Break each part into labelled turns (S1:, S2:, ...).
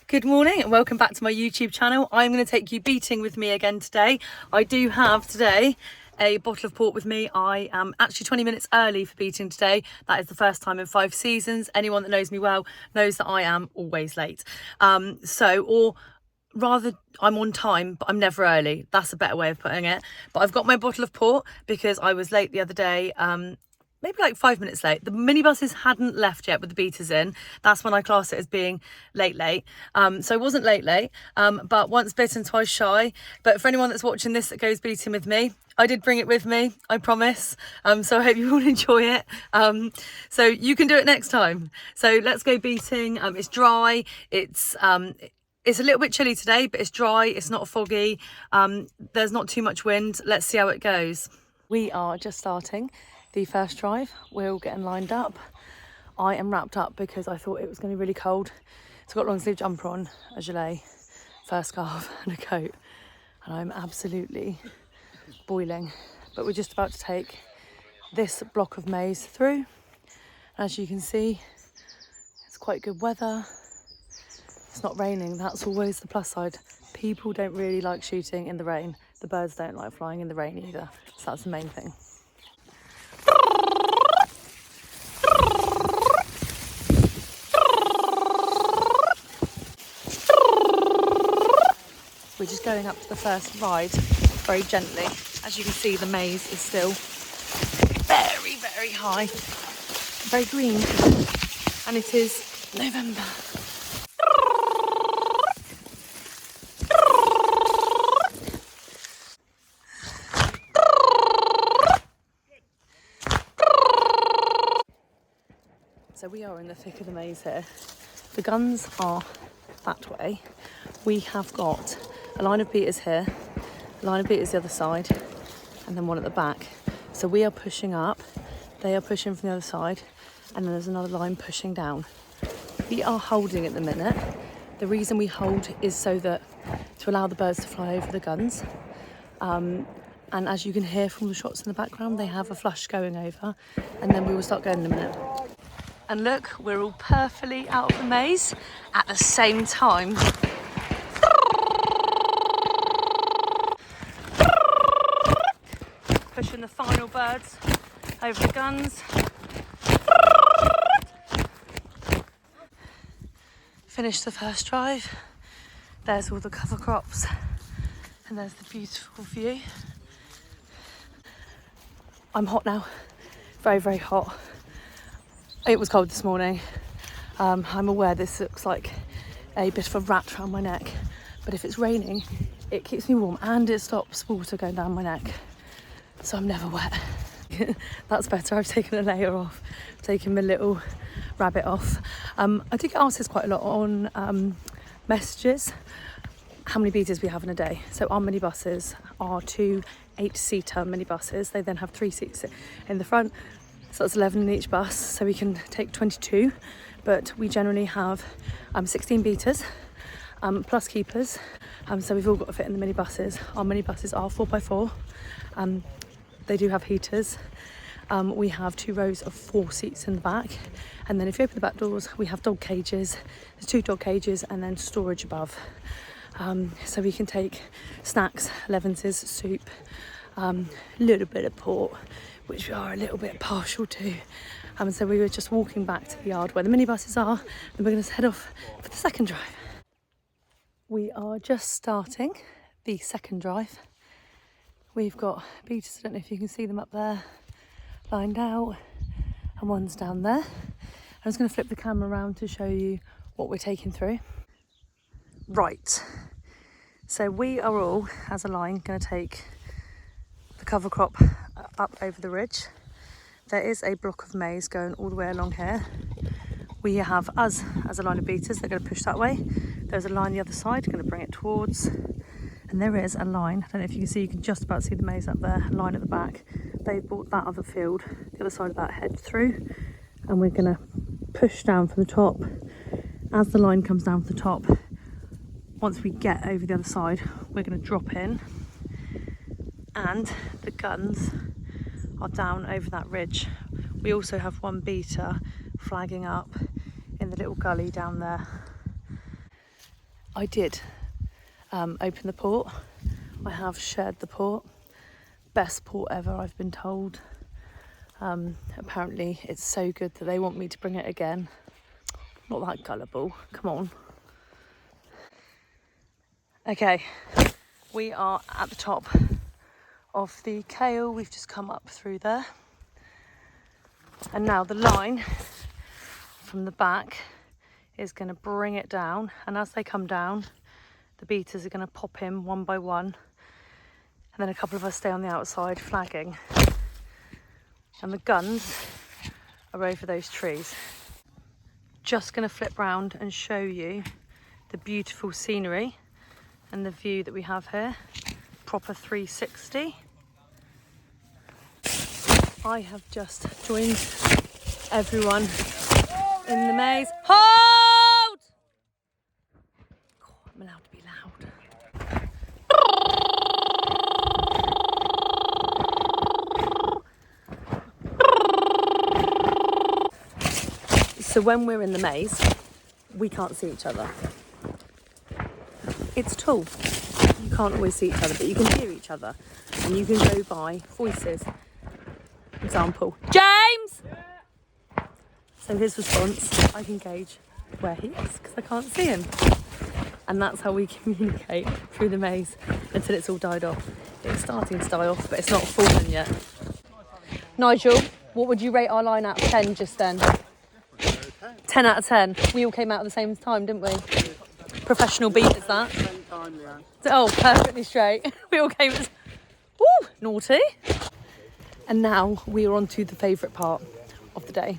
S1: Good morning and welcome back to my YouTube channel. I'm going to take you beating with me again today. I do have today a bottle of port with me. I am actually 20 minutes early for beating today. That is the first time in 5 seasons. Anyone that knows me well knows that I am always late. Or rather, I'm on time, but I'm never early. That's a better way of putting it. But I've got my bottle of port because I was late the other day. Maybe like 5 minutes late. The minibuses hadn't left yet with the beaters in. That's when I class it as being late. So I wasn't late, but once bitten, twice shy. But for anyone that's watching this that goes beating with me, I did bring it with me, I promise. So I hope you all enjoy it. So you can do it next time. So let's go beating. It's dry. It's a little bit chilly today, but it's dry. It's not foggy. There's not too much wind. Let's see how it goes. We are just starting the first drive. We're all getting lined up. I am wrapped up because I thought it was going to be really cold. So I've got a long sleeve jumper on, a gilet, fur scarf and a coat. And I'm absolutely boiling. But we're just about to take this block of maize through. As you can see, it's quite good weather. It's not raining, that's always the plus side. People don't really like shooting in the rain. The birds don't like flying in the rain either. So that's the main thing. We're just going up to the first ride very gently. As you can see, the maize is still very, very high, very green, and it is November. So we are in the thick of the maize here. The guns are that way. We have got a line of beaters here, a line of beaters the other side, and then one at the back. So we are pushing up, they are pushing from the other side, and then there's another line pushing down. We are holding at the minute. The reason we hold is so that to allow the birds to fly over the guns. And as you can hear from the shots in the background, they have a flush going over, and then we will start going in a minute. And look, we're all perfectly out of the maze at the same time. Pushing the final birds over the guns. Finished the first drive. There's all the cover crops and there's the beautiful view. I'm hot now, very, very hot. It was cold this morning. I'm aware this looks like a bit of a rat around my neck, but if it's raining, it keeps me warm and it stops water going down my neck. So I'm never wet. That's better. I've taken a layer off, taken my little rabbit off. I do get asked this quite a lot on messages, how many beaters we have in a day. So our minibuses are 2 8-seater minibuses. They then have 3 seats in the front. So that's 11 in each bus, so we can take 22, but we generally have 16 beaters plus keepers, so we've all got to fit in the minibuses. Our minibuses are 4x4, they do have heaters. We have 2 rows of 4 seats in the back, and then if you open the back doors, we have dog cages. There's 2 dog cages and then storage above. So we can take snacks, levenses, soup, a little bit of port, which we are a little bit partial to. So we were just walking back to the yard where the minibuses are, and we're going to head off for the second drive. We are just starting the second drive. We've got beaters, I don't know if you can see them up there, lined out, and one's down there. I'm just going to flip the camera around to show you what we're taking through. Right, so we are all, as a line, going to take the cover crop up over the ridge. There is a block of maize going all the way along here. We have us as a line of beaters, they're going to push that way. There's a line the other side, going to bring it towards. And there is a line, I don't know if you can see, you can just about see the maize up there, a line at the back. They bought that other field, the other side of that head through. And we're going to push down from the top. As the line comes down from the top, once we get over the other side, we're going to drop in. And the guns are down over that ridge. We also have one beater flagging up in the little gully down there. I did open the port. I have shared the port. Best port ever, I've been told. Apparently it's so good that they want me to bring it again. Not that gullible, come on. Okay, we are at the top of the Kale. We've just come up through there. And now the line from the back is going to bring it down. And as they come down, the beaters are going to pop in one by one. And then a couple of us stay on the outside flagging. And the guns are over those trees. Just going to flip round and show you the beautiful scenery and the view that we have here. Proper 360. I have just joined everyone in the maze. Hold! God, I'm allowed to be loud. So when we're in the maze, we can't see each other. It's tall. You can't always see each other, but you can hear each other. And you can go by voices. Example, James! Yeah. So his response, I can gauge where he is because I can't see him. And that's how we communicate through the maze until it's all died off. It's starting to die off, but it's not fallen yet. Nigel, what would you rate our line out of 10 just then? 10 out of 10. We all came out at the same time, didn't we? Professional beat is that?
S2: Same time, Leanne.
S1: Oh, perfectly straight. We all came at... Woo, naughty. And now we are on to the favourite part of the day,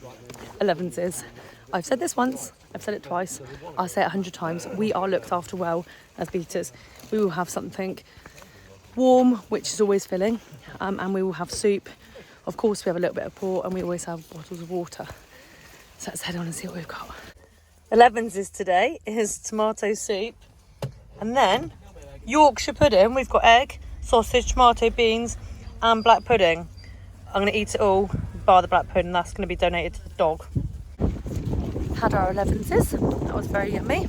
S1: 11s. I've said this once, I've said it twice, I'll say it 100 times. We are looked after well as beaters. We will have something warm, which is always filling, and we will have soup. Of course, we have a little bit of port, and we always have bottles of water. So let's head on and see what we've got. 11s today is tomato soup, and then Yorkshire pudding. We've got egg, sausage, tomato, beans, and black pudding. I'm going to eat it all, bar the black pudding. That's going to be donated to the dog. Had our 11s. That was very yummy.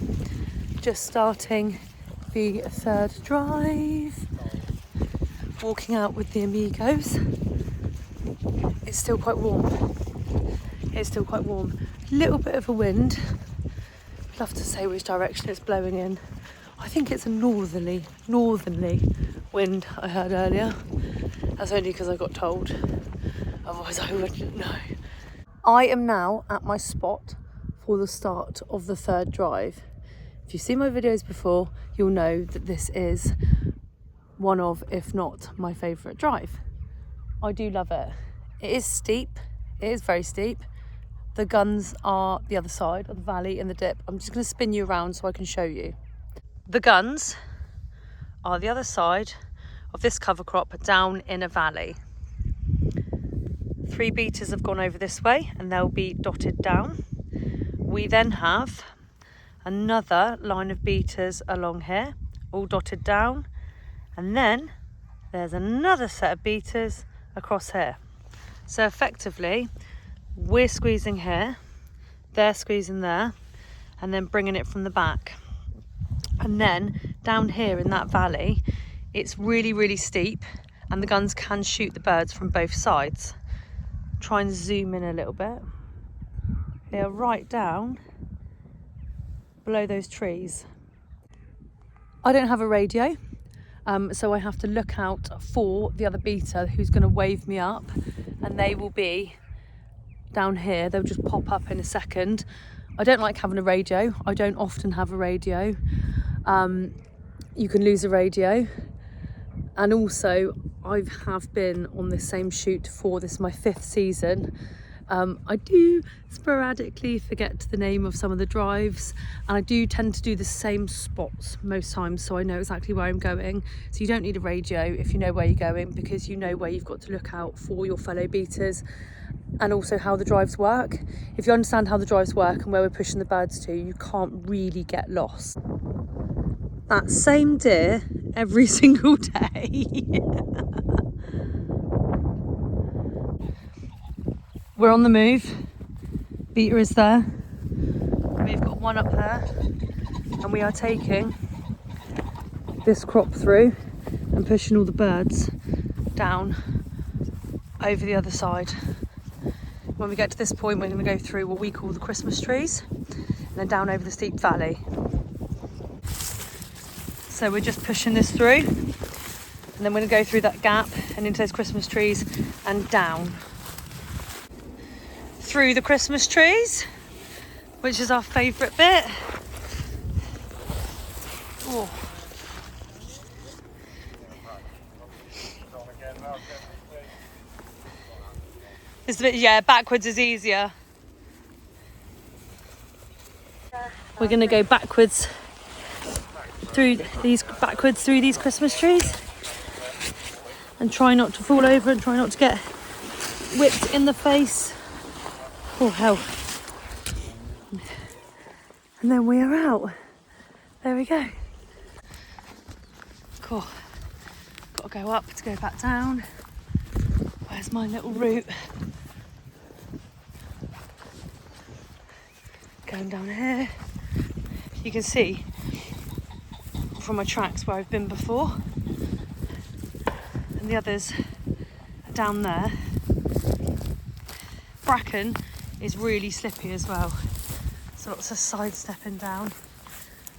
S1: Just starting the third drive. Walking out with the amigos. It's still quite warm. It's still quite warm. A little bit of a wind. I'd love to say which direction it's blowing in. I think it's a northerly wind I heard earlier. That's only because I got told. Otherwise I wouldn't know. I am now at my spot for the start of the third drive. If you've seen my videos before, you'll know that this is one of, if not my favourite drive. I do love it. It is steep. It is very steep. The guns are the other side of the valley in the dip. I'm just going to spin you around so I can show you. The guns are the other side of this cover crop down in a valley. 3 beaters have gone over this way and they'll be dotted down. We then have another line of beaters along here, all dotted down. And then there's another set of beaters across here. So effectively, we're squeezing here, they're squeezing there, and then bringing it from the back. And then down here in that valley, it's really, really steep, and the guns can shoot the birds from both sides. Try and zoom in a little bit. They are right down below those trees. I don't have a radio, so I have to look out for the other beater who's going to wave me up, and they will be down here. They'll just pop up in a second. I don't like having a radio. I don't often have a radio. You can lose a radio. And also, I have been on this same shoot for this is my 5th season. I do sporadically forget the name of some of the drives, and I do tend to do the same spots most times, so I know exactly where I'm going. So you don't need a radio if you know where you're going, because you know where you've got to look out for your fellow beaters, and also how the drives work. If you understand how the drives work and where we're pushing the birds to, you can't really get lost. That same deer every single day. We're on the move. Beater is there. We've got one up there. and we are taking this crop through and pushing all the birds down over the other side. When we get to this point, we're going to go through what we call the Christmas trees and then down over the steep valley. So we're just pushing this through, and then we're going to go through that gap and into those Christmas trees and down through the Christmas trees, which is our favourite bit. Oh. It's a bit, yeah, backwards is easier. We're going to go backwards through these Christmas trees and try not to fall over and try not to get whipped in the face. Oh hell. And then we are out. There we go. Cool. Got to go up to go back down. Where's my little route? Going down here. You can see from my tracks where I've been before. And the others are down there. Bracken is really slippy as well. So lots of sidestepping down.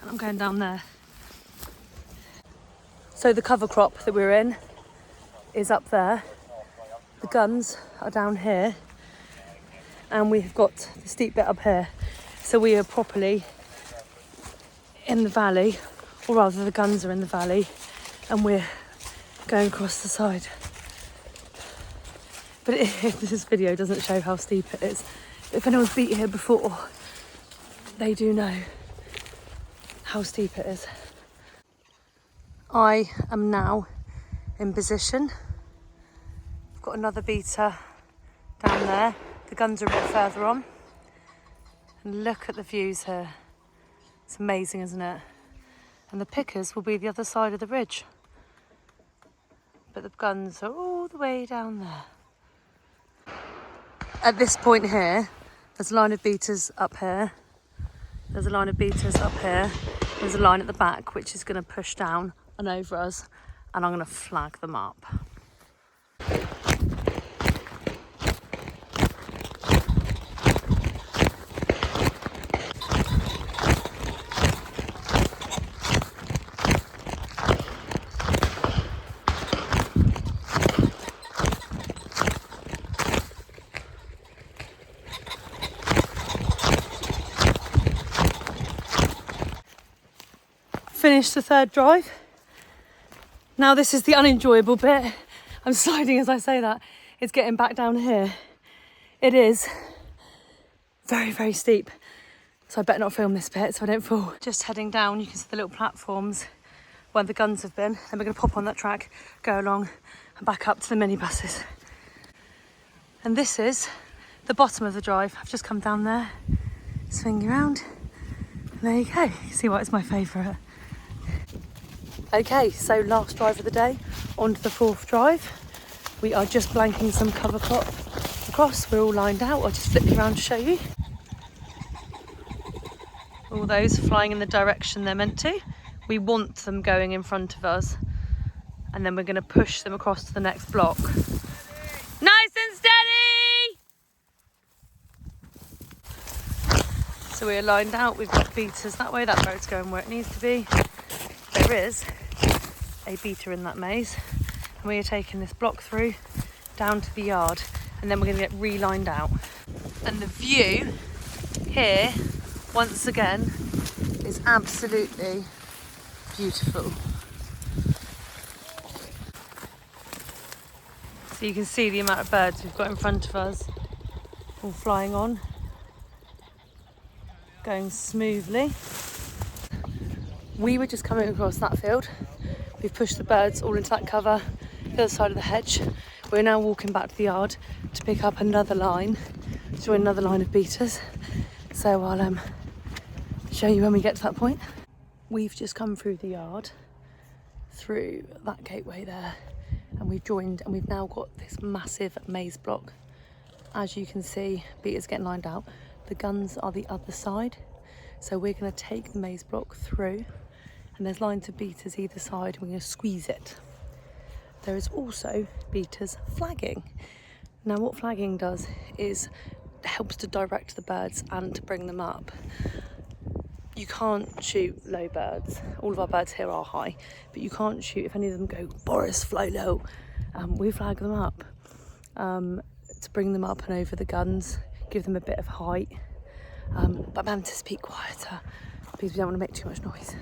S1: And I'm going down there. So the cover crop that we're in is up there. The guns are down here. And we've got the steep bit up here. So we are properly in the valley, or rather the guns are in the valley, and we're going across the side. But this video doesn't show how steep it is. If anyone's been here before, they do know how steep it is. I am now in position. I've got another beater down there. The guns are a bit further on. And look at the views here. It's amazing, isn't it? And the pickers will be the other side of the ridge. But the guns are all the way down there. At this point here, there's a line of beaters up here. There's a line of beaters up here. There's a line at the back, which is going to push down and over us. And I'm going to flag them up. Finished the third drive. Now this is the unenjoyable bit. I'm sliding as I say that. It's getting back down here. It is very, very steep. So I better not film this bit so I don't fall. Just heading down, you can see the little platforms where the guns have been. Then we're going to pop on that track, go along and back up to the minibuses. And this is the bottom of the drive. I've just come down there, swinging around. And there you go. You can see why it's my favourite. Okay, so last drive of the day, on to the fourth drive. We are just blanking some cover crop across. We're all lined out. I'll just flip you around to show you. All those flying in the direction they're meant to. We want them going in front of us. And then we're going to push them across to the next block. Nice and steady! So we're lined out. We've got beaters that way. That road's going where it needs to be. There is a beater in that maze, and we are taking this block through down to the yard, and then we're going to get re-lined out. And the view here, once again, is absolutely beautiful. So you can see the amount of birds we've got in front of us, all flying on, going smoothly. We were just coming across that field. We've pushed the birds all into that cover, the other side of the hedge. We're now walking back to the yard to pick up another line, to join another line of beaters. So I'll show you when we get to that point. We've just come through the yard, through that gateway there, and we've joined, and we've now got this massive maze block. As you can see, beaters getting lined out. The guns are the other side. So we're going to take the maize block through, and there's lines of beaters either side, and we're going to squeeze it. There is also beaters flagging. Now what flagging does is helps to direct the birds and to bring them up. You can't shoot low birds. All of our birds here are high, but you can't shoot if any of them go, Boris, fly low. We flag them up to bring them up and over the guns, give them a bit of height. But I'm having to speak quieter because we don't want to make too much noise.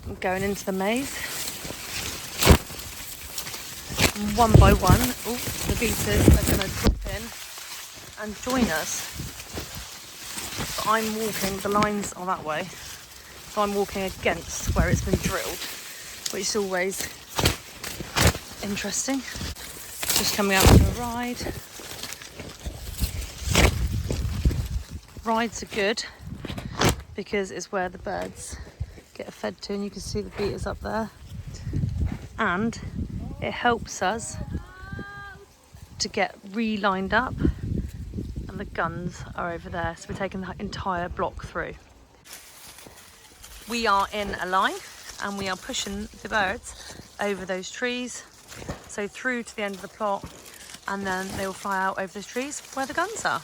S1: I'm going into the maze. And one by one, the beaters are going to drop in and join us. But I'm walking, the lines are that way, so I'm walking against where it's been drilled, which is always interesting. Just coming out for a ride. Rides are good because it's where the birds get fed to, and you can see the beaters up there. And it helps us to get re-lined up, and the guns are over there. So we're taking the entire block through. We are in a line and we are pushing the birds over those trees, so through to the end of the plot, and then they will fly out over those trees where the guns are.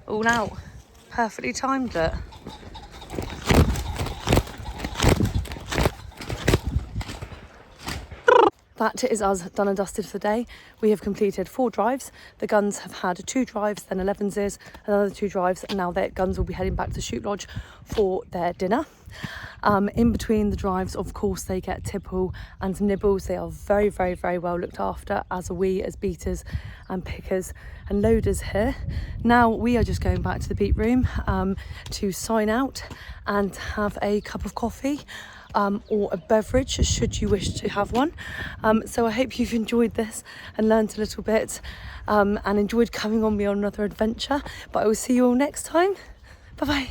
S1: All out, perfectly timed it. That is us done and dusted for the day. We have completed 4 drives. The guns have had 2 drives, then 11s, another 2 drives, and now their guns will be heading back to Shoot Lodge for their dinner. In between the drives, of course, they get tipple and some nibbles. They are very, very, very well looked after, as are we as beaters and pickers and loaders here. Now we are just going back to the beat room to sign out and have a cup of coffee. Or a beverage should you wish to have one. So I hope you've enjoyed this and learned a little bit and enjoyed coming on me on another adventure. But I will see you all next time. Bye bye.